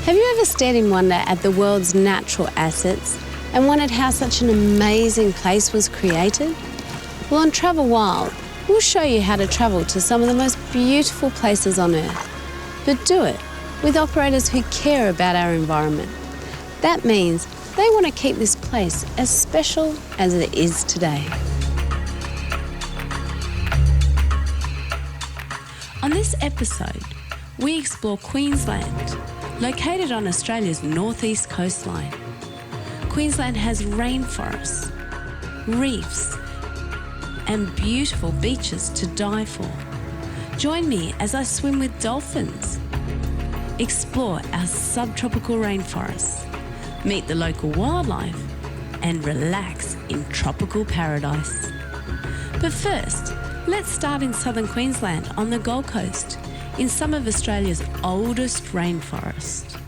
Have you ever stared in wonder at the world's natural assets and wondered how such an amazing place was created? Well, on Travel Wild, we'll show you how to travel to some of the most beautiful places on Earth, but do it with operators who care about our environment. That means they want to keep this place as special as it is today. On this episode, we explore Queensland, located on Australia's northeast coastline. Queensland has rainforests, reefs, and beautiful beaches to die for. Join me as I swim with dolphins, explore our subtropical rainforests, meet the local wildlife, and relax in tropical paradise. But first, let's start in southern Queensland on the Gold Coast, in some of Australia's oldest rainforests.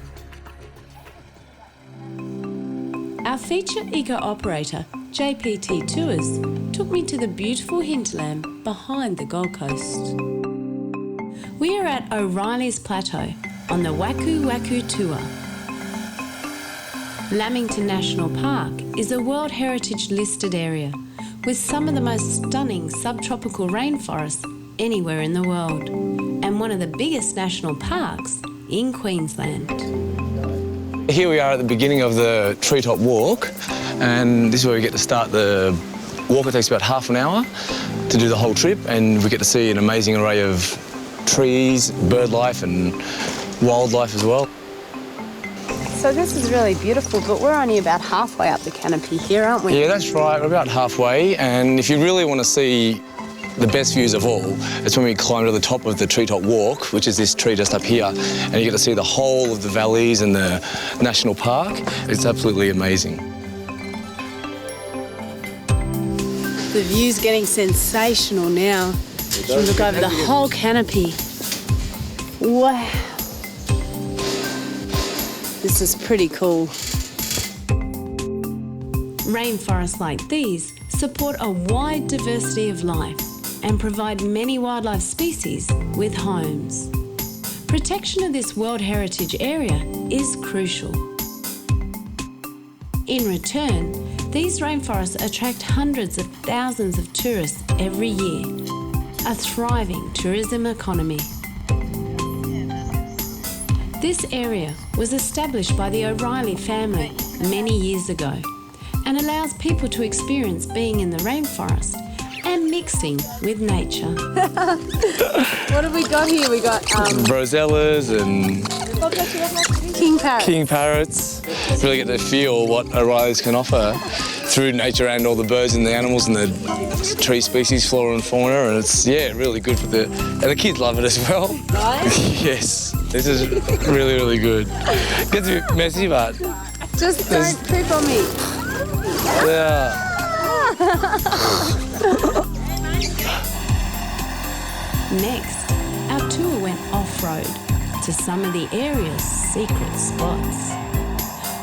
Our feature eco-operator, JPT Tours, took me to the beautiful hinterland behind the Gold Coast. We are at Oreilley's Plateau on the Waku Waku Tour. Lamington National Park is a World Heritage listed area with some of the most stunning subtropical rainforests anywhere in the world, and one of the biggest national parks in Queensland. Here we are at the beginning of the treetop walk, and this is where we get to start the walk. It takes about half an hour to do the whole trip, and we get to see an amazing array of trees, bird life and wildlife as well. So this is really beautiful, but we're only about halfway up the canopy here, aren't we? Yeah, that's right. We're about halfway, and if you really want to see the best views of all, it's when we climb to the top of the treetop walk, which is this tree just up here, and you get to see the whole of the valleys and the national park. It's absolutely amazing. The view's getting sensational now. You can look over the whole canopy. Wow. This is pretty cool. Rainforests like these support a wide diversity of life and provide many wildlife species with homes. Protection of this World Heritage Area is crucial. In return, these rainforests attract hundreds of thousands of tourists every year, a thriving tourism economy. This area was established by the Oreilley family many years ago and allows people to experience being in the rainforest and mixing with nature. What have we got here? We got rosellas and king parrots. Really get to feel what Oreilley's can offer through nature and all the birds and the animals and the tree species, flora and fauna, and it's really good for the kids love it as well. Right? Yes, this is really, really good. Gets a bit messy, but just don't poop on me. Yeah. Next, our tour went off-road to some of the area's secret spots.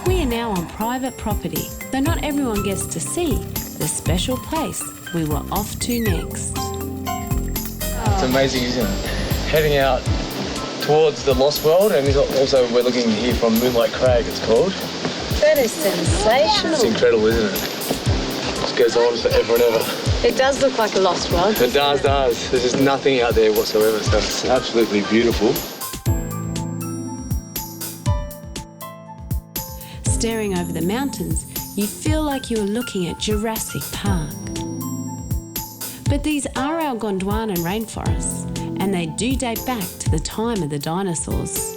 We are now on private property, though not everyone gets to see the special place we were off to next. It's amazing, isn't it? Heading out towards the Lost World, and also we're looking here from Moonlight Crag, it's called. That is sensational. It's incredible, isn't it? It goes on forever and ever. It does look like a lost world. It does. There's just nothing out there whatsoever, so it's absolutely beautiful. Staring over the mountains, you feel like you are looking at Jurassic Park. But these are our Gondwanan rainforests, and they do date back to the time of the dinosaurs.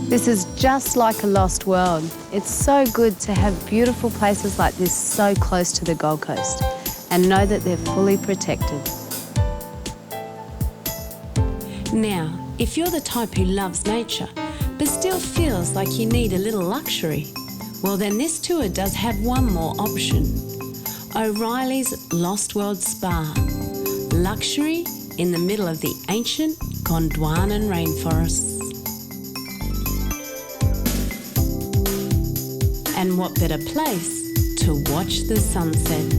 This is just like a lost world. It's so good to have beautiful places like this so close to the Gold Coast and know that they're fully protected. Now, if you're the type who loves nature but still feels like you need a little luxury, well then this tour does have one more option. Oreilley's Lost World Spa. Luxury in the middle of the ancient Gondwanan rainforests. And what better place to watch the sunset?